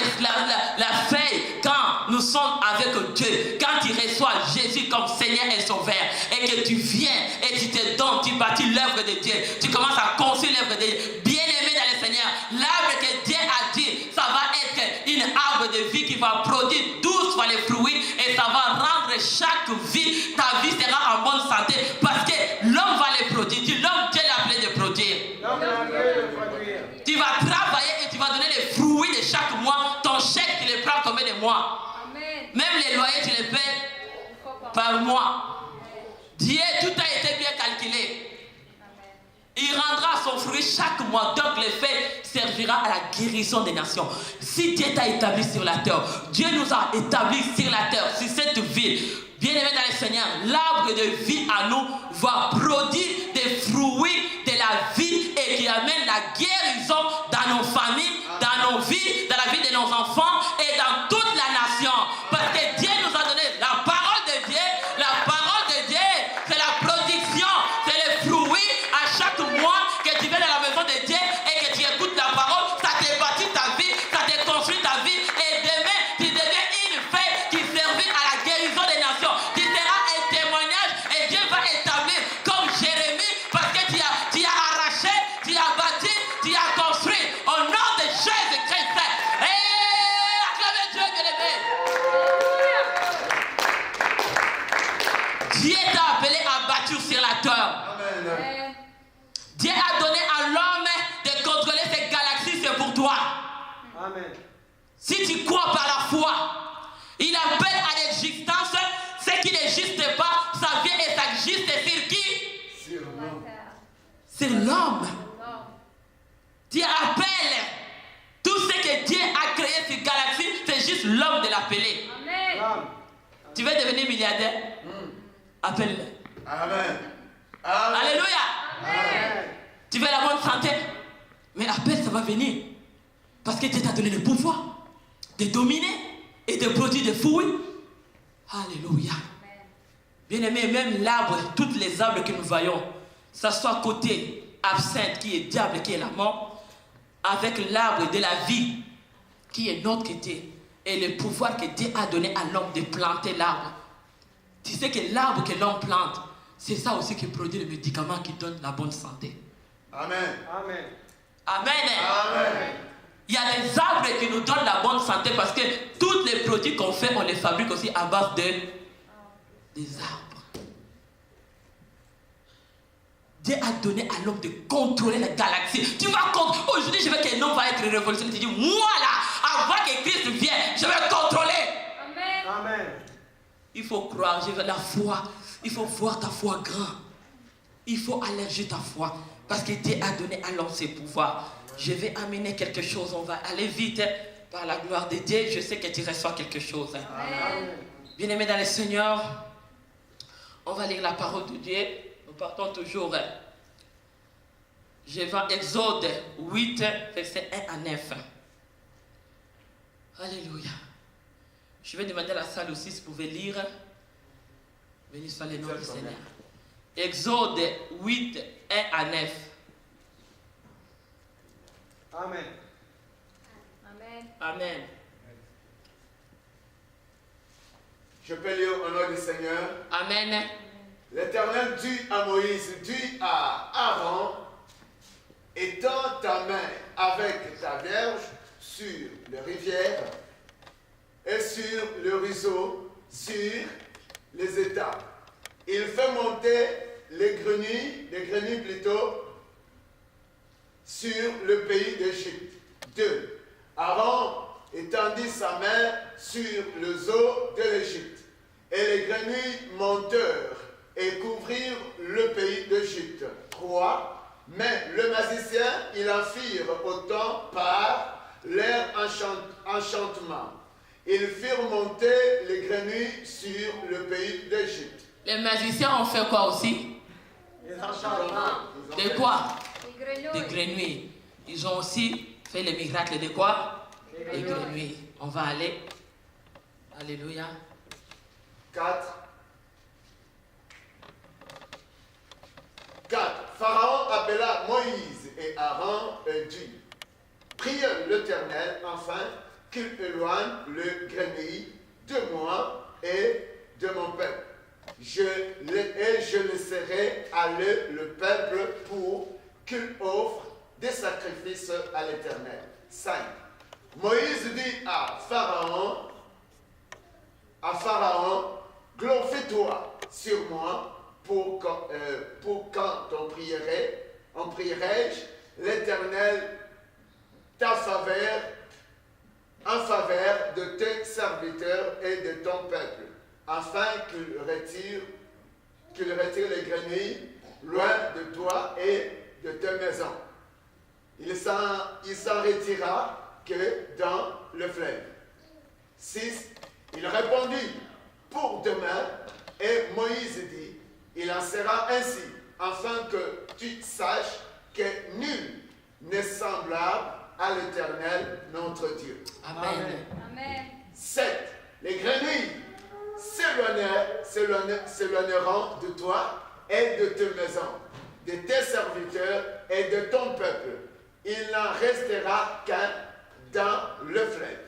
la feuille, quand nous sommes avec Dieu, quand tu reçois Jésus comme Seigneur et Sauveur, et que tu viens et tu te donnes, tu bâtis l'œuvre de Dieu, tu commences à construire l'œuvre de Dieu. Bien-aimé dans le Seigneur, l'arbre que Dieu a dit, ça va être une arbre de vie qui va produire 12 fois les fruits et ça va rendre chaque vie, ta vie sera en bonne santé parce que l'homme va les produire. L'homme, Dieu l'a appelé de produire. Tu vas travailler et tu vas donner les fruits de chaque mois. Ton chèque, tu les prends combien de mois? Amen. Même les loyers, tu les payes par mois. Dieu, tout a été bien calculé. Il rendra son fruit chaque mois. Donc le fait servira à la guérison des nations. Si Dieu t'a établi sur la terre, Dieu nous a établis sur la terre, sur cette ville. Bien-aimé dans le Seigneur, l'arbre de vie à nous va produire des fruits de la vie et qui amène la guérison dans nos familles, dans nos vies, dans la vie de nos enfants et dans toute la nation. Parce que Dieu nous a donné la parole de Dieu. La parole de Dieu, c'est la production, c'est le fruit à chaque mois que tu viens dans la maison de Dieu et que tu écoutes la parole. Ça te bâtit ta vie, ça te construit ta vie et demain, tu deviens une feuille qui servit à la guérison des nations. Tu seras un témoignage et Dieu va établir comme Jérémie parce que tu as arraché, tu as bâti, tu Si tu crois par la foi, il appelle à l'existence ce qui n'existe pas, ça vient et ça existe sur qui? Sur nous. C'est l'homme. L'homme. Dieu appelle tout ce que Dieu a créé sur galaxie, c'est juste l'homme de l'appeler. Amen. Tu veux devenir milliardaire? Appelle-le. Amen. Amen. Alléluia. Amen. Tu veux la bonne santé? Mais appelle, ça va venir. Parce que Dieu t'a donné le pouvoir de dominer et de produire des fruits. Alléluia. Bien aimé, même l'arbre, toutes les arbres que nous voyons, ça soit côté absinthe qui est diable, qui est la mort, avec l'arbre de la vie qui est notre côté, et le pouvoir que Dieu a donné à l'homme de planter l'arbre. Tu sais que l'arbre que l'homme plante, c'est ça aussi qui produit le médicament qui donne la bonne santé. Amen. Amen. Amen. Amen. Il y a des arbres qui nous donnent la bonne santé parce que tous les produits qu'on fait, on les fabrique aussi à base des arbres. Dieu a donné à l'homme de contrôler la galaxie. Tu vas contrôler. Aujourd'hui, je veux qu'un homme va être révolutionnaire. Tu dis, moi là, avant que Christ vienne, je vais contrôler. Amen. Amen. Il faut croire, je veux la foi. Il faut voir ta foi grand. Il faut allerger ta foi. Parce que Dieu a donné à l'homme ses pouvoirs. Je vais amener quelque chose. On va aller vite. Par la gloire de Dieu, je sais que tu reçois quelque chose. Amen. Bien-aimés dans le Seigneur, on va lire la parole de Dieu. Nous partons toujours. Je vais Exode 8, versets 1 à 9. Alléluia. Je vais demander à la salle aussi si vous pouvez lire. Béni soit le nom du Seigneur. Exode 8, 1 à 9. Amen. Amen. Amen. Je peux lire au nom du Seigneur. Amen. L'Éternel dit à Moïse, dit à Aaron, étends ta main avec ta verge sur les rivières et sur le ruisseau, sur les étangs. Il fait monter les grenouilles plutôt, sur le pays d'Égypte. 2. Aaron étendit sa main sur les eaux de l'Égypte, et les grenouilles montèrent et couvrirent le pays d'Égypte. 3. Mais le magicien, il en firent autant par leur enchantement. Ils firent monter les grenouilles sur le pays d'Égypte. Les magiciens ont fait quoi aussi? Les enchantements. De quoi? Les grenouilles. Des grenouilles. Ils ont aussi fait le miracle de quoi? Des grenouilles. On va aller. Alléluia. 4. Pharaon appela Moïse et Aaron et dit, prie l'Éternel afin qu'il éloigne le grenouille de moi et de mon peuple. Je laisserai aller le peuple pour qu'il offre des sacrifices à l'Éternel. 5. Moïse dit à Pharaon, glorifie-toi sur moi pour quand on prierai-je l'Éternel en faveur de tes serviteurs et de ton peuple, afin qu'il retire les grenouilles loin de toi et de tes maisons. Il s'en retira que dans le fleuve. 6. Il répondit, pour demain, et Moïse dit, il en sera ainsi, afin que tu saches que nul n'est semblable à l'Éternel, notre Dieu. Amen. Amen. 7. Les grenouilles s'éloigneront de toi et de tes maisons, de tes serviteurs et de ton peuple. Il n'en restera qu'un dans le fleuve.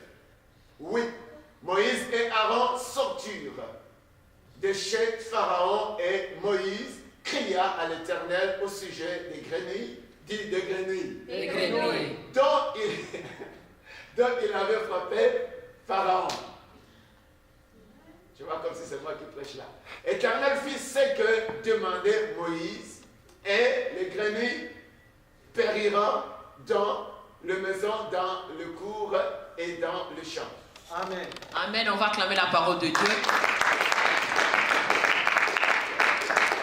8. Moïse et Aaron sortirent de chez Pharaon et Moïse cria à l'Éternel au sujet des grenouilles, dit des grenouilles, Les grenouilles. dont il avait frappé Pharaon. Je vois comme si c'est moi qui prêche là. Éternel fit ce que demandait Moïse, et les grenouilles périront dans le maison, dans le cours et dans le champ. Amen. Amen. On va clamer la parole de Dieu.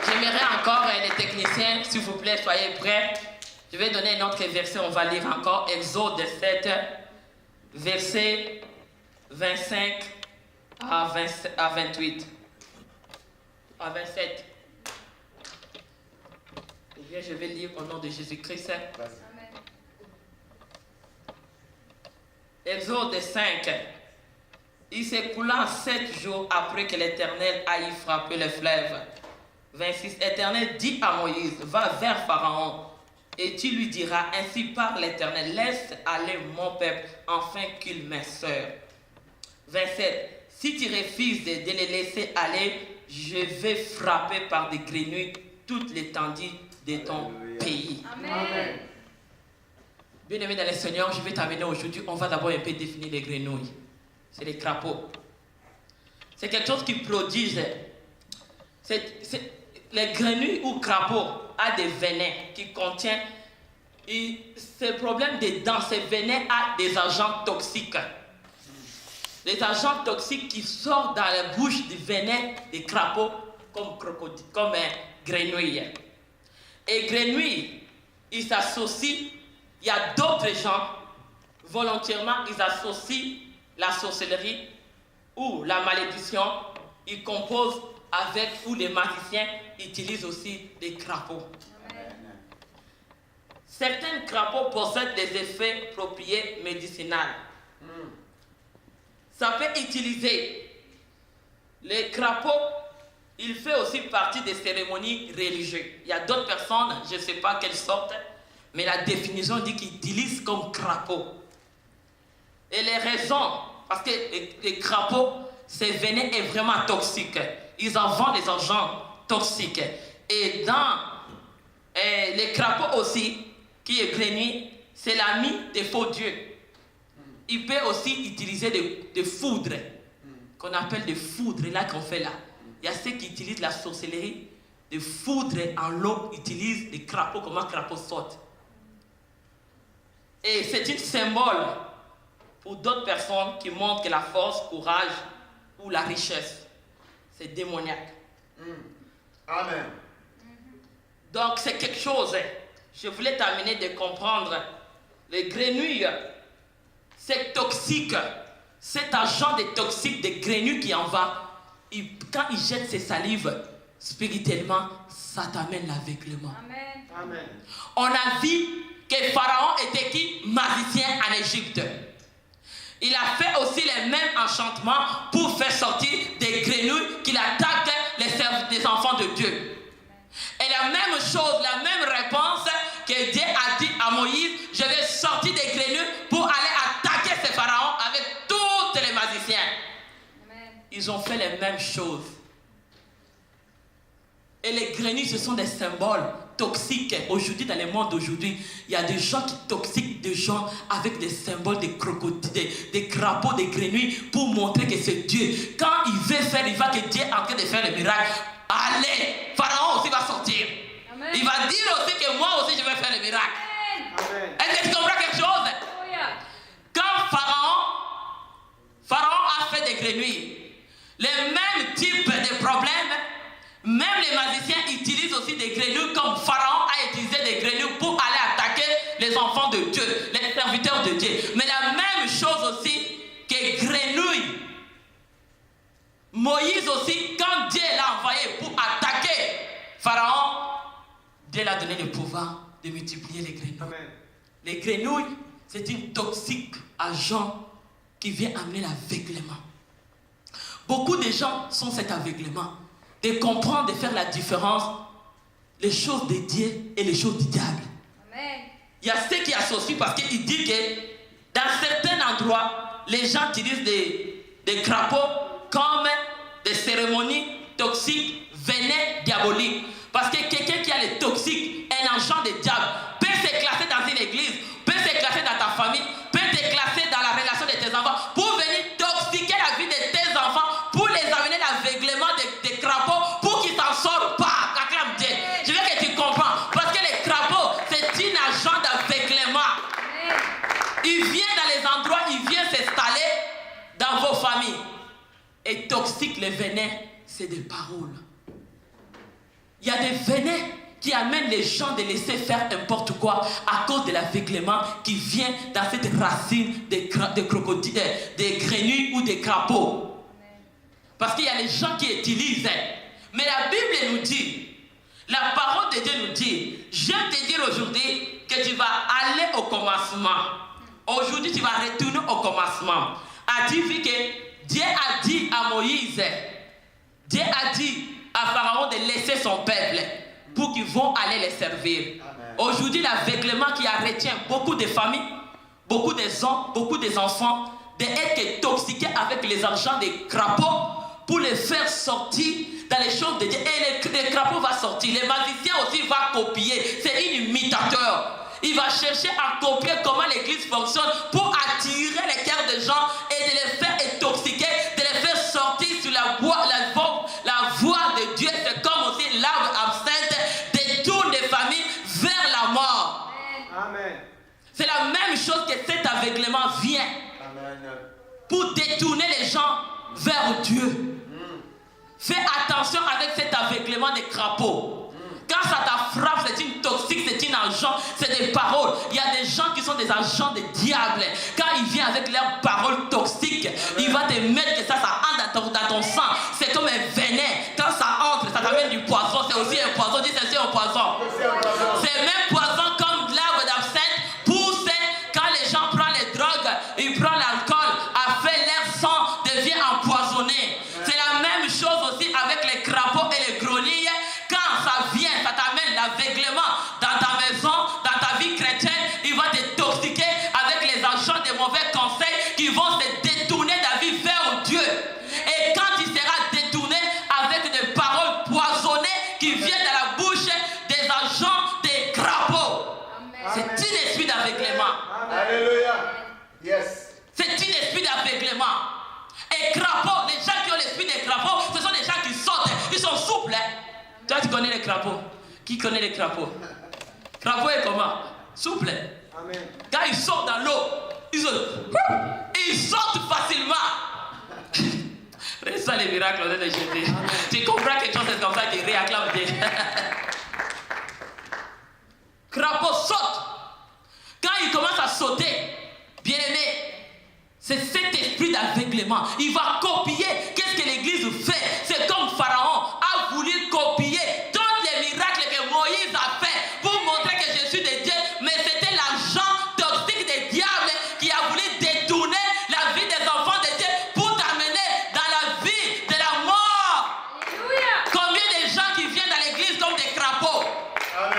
J'aimerais encore, les techniciens, s'il vous plaît, soyez prêts. Je vais donner un autre verset, on va lire encore. Exode 7, verset 25 à 28. À 27. Ou bien je vais lire au nom de Jésus-Christ. Vas-y. Amen. Exode 5. Il s'écoula 7 jours après que l'Éternel aille frapper le fleuve. 26. L'Éternel dit à Moïse, va vers Pharaon, et tu lui diras, ainsi parle l'Éternel, laisse aller mon peuple, afin qu'il m'inserre. 27. Si tu refuses de les laisser aller, je vais frapper par des grenouilles toute l'étendue de ton Alléluia. pays. Amen. Bien-aimé dans le Seigneur, je vais t'amener aujourd'hui, on va d'abord un peu définir les grenouilles. C'est les crapauds. C'est quelque chose qui prodige. Les grenouilles ou crapauds a des venins qui contiennent. Ce problème dedans, ces venins a des agents toxiques. Les agents toxiques qui sortent dans la bouche du venin des crapauds comme grenouilles. Et grenouilles, ils s'associent. Il y a d'autres gens, volontairement, ils associent la sorcellerie ou la malédiction. Ils composent avec, ou les magiciens utilisent aussi des crapauds. Amen. Certains crapauds possèdent des effets appropriés médicinaux. Ça peut utiliser. Les crapauds, il fait aussi partie des cérémonies religieuses. Il y a d'autres personnes, je ne sais pas quelle sorte, mais la définition dit qu'ils utilisent comme crapaud. Et les raisons, parce que les crapauds, ce venin est vraiment toxique. Ils en vendent des agents toxiques. Et dans les crapauds aussi, qui est grenouille, c'est l'ami des faux dieux. Il peut aussi utiliser des foudres, qu'on appelle des foudres, là qu'on fait là. Il y a ceux qui utilisent la sorcellerie, des foudres en l'eau, utilisent des crapauds, comme un crapaud saute. Et c'est un symbole pour d'autres personnes qui montrent que la force, courage ou la richesse, c'est démoniaque. Amen. Donc c'est quelque chose, je voulais t'amener de comprendre, les grenouilles, c'est toxique, cet agent de toxique des grenouilles qui en va, quand il jette ses salives, spirituellement, ça t'amène l'aveuglement. Amen. Amen. On a vu que Pharaon était qui? Magicien en Égypte. Il a fait aussi les mêmes enchantements pour faire sortir des grenouilles qui attaquent les enfants de Dieu. Et la même chose, la même réponse que Dieu a dit à Moïse, je vais sortir des grenouilles pour aller attaquer ces pharaons avec tous les magiciens. Amen. Ils ont fait les mêmes choses. Et les grenouilles, ce sont des symboles toxiques. Aujourd'hui, dans le monde d'aujourd'hui, il y a des gens qui toxiquent des gens avec des symboles de crocodiles, des crapauds, des grenouilles pour montrer que c'est Dieu. Quand il veut faire, il va que Dieu est en train de faire le miracle. Allez, Pharaon aussi va sortir. Amen. Il va dire aussi que moi aussi je vais faire le miracle. Amen. Amen. Est-ce que tu comprends quelque chose? Alléluia. Quand Pharaon a fait des grenouilles, les mêmes types de problèmes, même les magiciens utilisent aussi des grenouilles comme Pharaon a utilisé des grenouilles pour aller attaquer les enfants de Dieu, les serviteurs de Dieu. Mais la même chose aussi que grenouilles. Moïse aussi, quand Dieu l'a envoyé pour attaquer Pharaon, Dieu l'a donné le pouvoir de multiplier les grenouilles. Amen. Les grenouilles, c'est une toxique agent qui vient amener l'aveuglement. Beaucoup de gens sont cet aveuglement, de comprendre, de faire la différence, les choses de Dieu et les choses du diable. Amen. Il y a ceux qui associent parce qu'il dit que dans certains endroits, les gens utilisent des crapauds comme des cérémonies toxiques, venin diabolique. Parce que quelqu'un qui a les toxiques, un agent de diable, peut s'éclater dans une église, peut s'éclater dans ta famille, peut t'éclater dans la relation de tes enfants, pour venir toxiquer la vie de tes enfants, pour les amener l'aveuglement des crapauds, pour qu'ils s'en sortent pas. Acclame Dieu. Je veux que tu comprends. Parce que les crapauds, c'est un agent d'aveuglement. Amen. Il vient dans les endroits, il vient s'installer. toxique, les venins, c'est des paroles. Il y a des venins qui amènent les gens de laisser faire n'importe quoi à cause de l'aveuglement qui vient dans cette racine des crocodiles, des grenouilles ou des crapauds. Parce qu'il y a les gens qui utilisent. Mais la Bible nous dit, la parole de Dieu nous dit, je te dis aujourd'hui que tu vas aller au commencement. Aujourd'hui, tu vas retourner au commencement. A-t-il vu que Dieu a dit à Moïse, Dieu a dit à Pharaon de laisser son peuple pour qu'ils vont aller les servir. Aujourd'hui, l'aveuglement qui retient beaucoup de familles, beaucoup des hommes, beaucoup des enfants, d'être intoxiqués avec les argents des crapauds pour les faire sortir dans les choses de Dieu. Et les crapauds vont sortir. Les magiciens aussi vont copier. C'est un imitateur. Il va chercher à copier comment l'église fonctionne pour attirer les cœurs des gens et de les faire intoxiquer, de les faire sortir sur la voie de Dieu. C'est comme aussi l'arbre absinthe détourne des familles vers la mort. Amen. C'est la même chose que cet aveuglement vient. Amen. Pour détourner les gens vers Dieu. Fais attention avec cet aveuglement des crapauds. Quand ça t'a frappé, c'est une toxique, c'est une agent, c'est des paroles. Il y a des gens qui sont des agents de diable. Quand il vient avec leurs paroles toxiques, il va te mettre que ça entre dans ton sang. C'est comme un venin. Quand ça entre, ça t'amène du poison. C'est aussi un poison. Dis c'est un poison. C'est le même poison comme l'arbre d'absinthe pousse quand les gens prennent les drogues, ils prennent l'alcool, après leur sang devient empoisonné. C'est la même chose aussi avec les crapauds et les grenouilles. Quand ça vient, ça t'amène l'aveuglement dans ta maison, dans ta vie chrétienne, il va t'intoxiquer avec les agents de mauvais conseils qui vont se détourner de la vie vers Dieu. Et quand il sera détourné avec des paroles poisonnées qui viennent de la bouche des agents des crapauds. C'est un esprit d'aveuglement. Alléluia. Yes. C'est un esprit d'aveuglement. Et crapauds, les gens qui ont l'esprit des crapauds, ce sont des gens qui sautent, ils sont souples. Toi, tu connais les crapauds. Qui connaît les crapauds? Crapaud est comment? Souple. Amen. Quand ils sortent dans l'eau, ils sortent facilement. Reçois les miracles de Jésus. Tu comprends quelque chose, c'est comme ça qu'il réacclame Dieu. Crapaud saute. Quand il commence à sauter, bien aimé, c'est cet esprit d'aveuglement. Il va copier. Qu'est-ce que l'église fait? C'est comme Pharaon a voulu copier tous les miracles que Moïse a fait pour montrer que je suis de Dieu. Mais c'était l'agent toxique des diables qui a voulu détourner la vie des enfants de Dieu pour t'amener dans la vie de la mort. Alléluia. Combien de gens qui viennent dans l'église comme des crapauds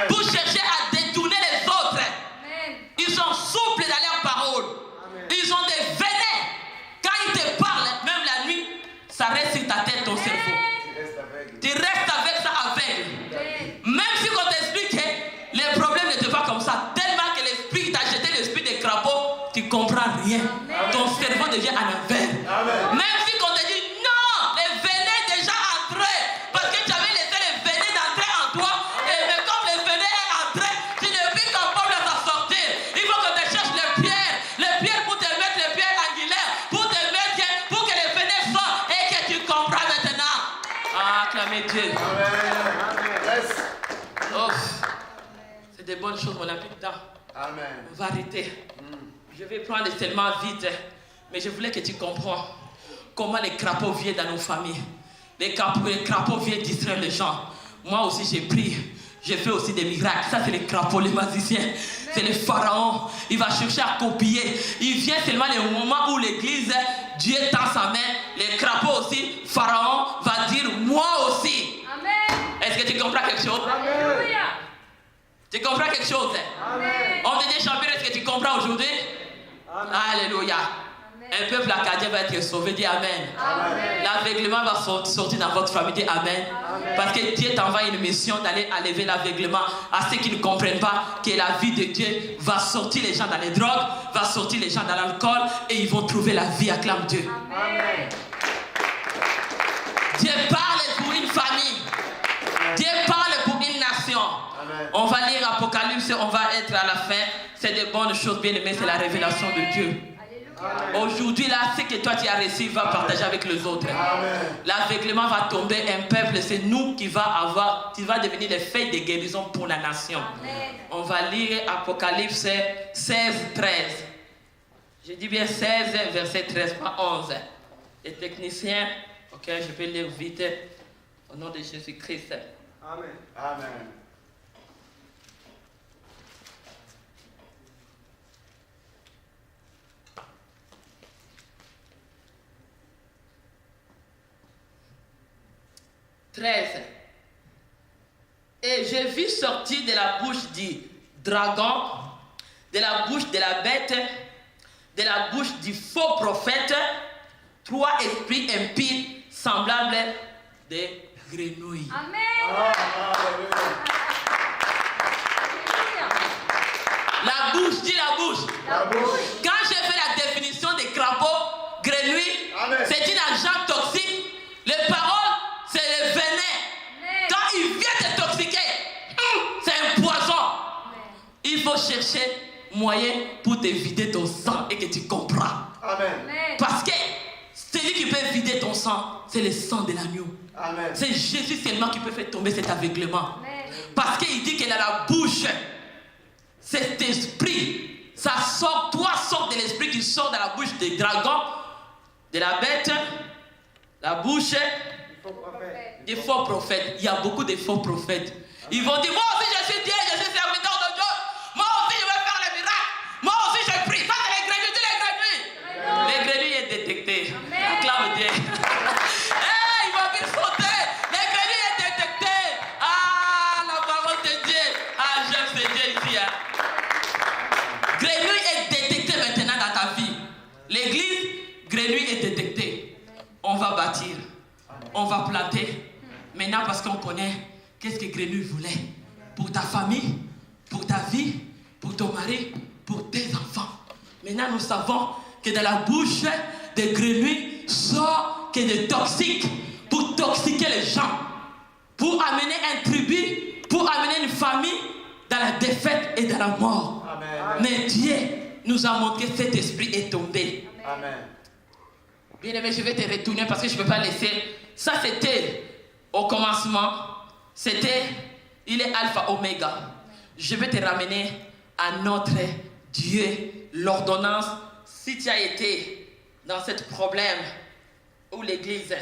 pour chercher à détourner les autres. Amen. Ils sont souples dans leurs paroles. Ils ont des venins. Quand ils te parlent, même la nuit, ça reste sur ta tête, ton cerveau. Tu restes avec ça aveugle. Même si on t'explique que les problèmes n'étaient pas comme ça, tellement que l'esprit t'a jeté l'esprit des crapauds, tu ne comprends rien. Ton cerveau devient à l'envers. Même si on te dit non, les venins déjà entrés, parce que tu avais laissé les venins d'entrer en toi, et mais comme les venins est entré, tu ne plus capable de s'en sortir. Il faut que tu cherches les pierres pour te mettre les pierres angulaires, pour te mettre, pour que les venins sortent et que tu comprends maintenant. Ah, acclamez Dieu. Oh, c'est des bonnes choses, on n'a plus de temps. Amen. On va arrêter. Je vais prendre tellement vite, mais je voulais que tu comprends comment les crapauds viennent dans nos familles. Les crapauds viennent distraire les gens. Moi aussi, j'ai prié. J'ai fait aussi des miracles. Ça, c'est les crapauds, les magiciens. C'est les pharaons. Il va chercher à copier. Il vient seulement le moment où l'église, Dieu tend sa main. Les crapauds aussi, pharaon va dire moi aussi. Amen. Est-ce que tu comprends quelque chose? Alléluia. Tu comprends quelque chose? Amen. On te dit champion, est-ce que tu comprends aujourd'hui? Alléluia. Un peuple acadien va être sauvé. Dis Amen. Amen. L'aveuglement va sortir dans votre famille. Dis Amen. Parce que Dieu t'envoie une mission d'aller enlever l'aveuglement à ceux qui ne comprennent pas que la vie de Dieu va sortir les gens dans les drogues, va sortir les gens dans l'alcool et ils vont trouver la vie. Acclame Dieu. Amen. Dieu parle pour une famille. Dieu parle pour une nation. Amen. On va lire Apocalypse, on va être à la fin. C'est des bonnes choses bien aimées, c'est la révélation de Dieu. Alléluia. Aujourd'hui, là, ce que toi tu as reçu, va partager avec les autres. Amen. L'aveuglement va tomber, un peuple, c'est nous qui va devenir les feuilles de guérison pour la nation. Amen. On va lire Apocalypse 16, 13. Je dis bien 16, verset 13, pas 11. Les techniciens, ok, je peux lire vite au nom de Jésus-Christ. Amen. Amen. Et j'ai vu sortir de la bouche du dragon, de la bouche de la bête, de la bouche du faux prophète, 3 esprits impies semblables des grenouilles. Amen. La bouche, dis la bouche. La bouche. Quand j'ai fait la définition des crapauds, grenouilles, Amen. c'est une agent toxique. Les paroles, c'est le venin. Amen. Quand il vient te toxiquer, c'est un poison. Amen. Il faut chercher moyen pour te vider ton sang et que tu comprends. Amen. Amen. Parce que celui qui peut vider ton sang, c'est le sang de l'agneau. Amen. C'est Jésus seulement qui peut faire tomber cet aveuglement. Amen. Parce qu'il dit qu'il a la bouche. Cet esprit, ça sort, 3 sortes de l'esprit qui sort de la bouche des dragons, de la bête, la bouche Il faut prophète. des faux prophètes. Il y a beaucoup de faux prophètes. Ils vont dire, moi aussi je suis Dieu, je suis serviteur de Dieu. Moi aussi je vais faire les miracles. Moi aussi je prie. Ça c'est les grenouilles, dis les grenouilles. Les grenouilles est détecté. Amen. Acclame Dieu. Hey, il va bien sauter. Les grenouilles est détecté. Ah, la parole de Dieu. Ah, j'aime ce Dieu ici. Hein. Grenouille est détecté maintenant dans ta vie. L'église, grenouille est détectée. On va bâtir. On va planter. Maintenant, parce qu'on connaît qu'est-ce que grenouille voulait. Pour ta famille, pour ta vie, pour ton mari, pour tes enfants. Maintenant, nous savons que dans la bouche des grenouilles sort que des toxiques pour toxiquer les gens, pour amener un tribu, pour amener une famille dans la défaite et dans la mort. Amen. Mais Dieu nous a montré que cet esprit est tombé. Amen. Bien aimé, je vais te retourner parce que je ne peux pas laisser. Ça, c'était au commencement. C'était, il est alpha, oméga. Je vais te ramener à notre Dieu, l'ordonnance. Si tu as été dans ce problème où l'église,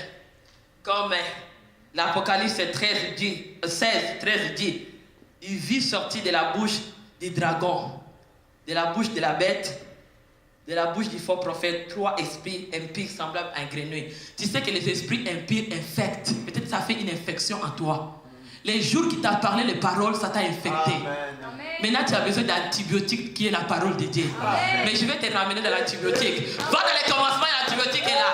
comme l'Apocalypse 16, 13 dit, il vit sortir de la bouche du dragon, de la bouche de la bête, de la bouche du faux prophète, 3 esprits impies semblables à un grenouille. Tu sais que les esprits impies infectent. Peut-être ça fait une infection en toi. Les jours qui t'a parlé les paroles, ça t'a infecté. Amen. Amen. Maintenant, tu as besoin d'antibiotiques qui est la parole de Dieu. Amen. Mais je vais te ramener dans l'antibiotique. Va dans les commencements, l'antibiotique est là.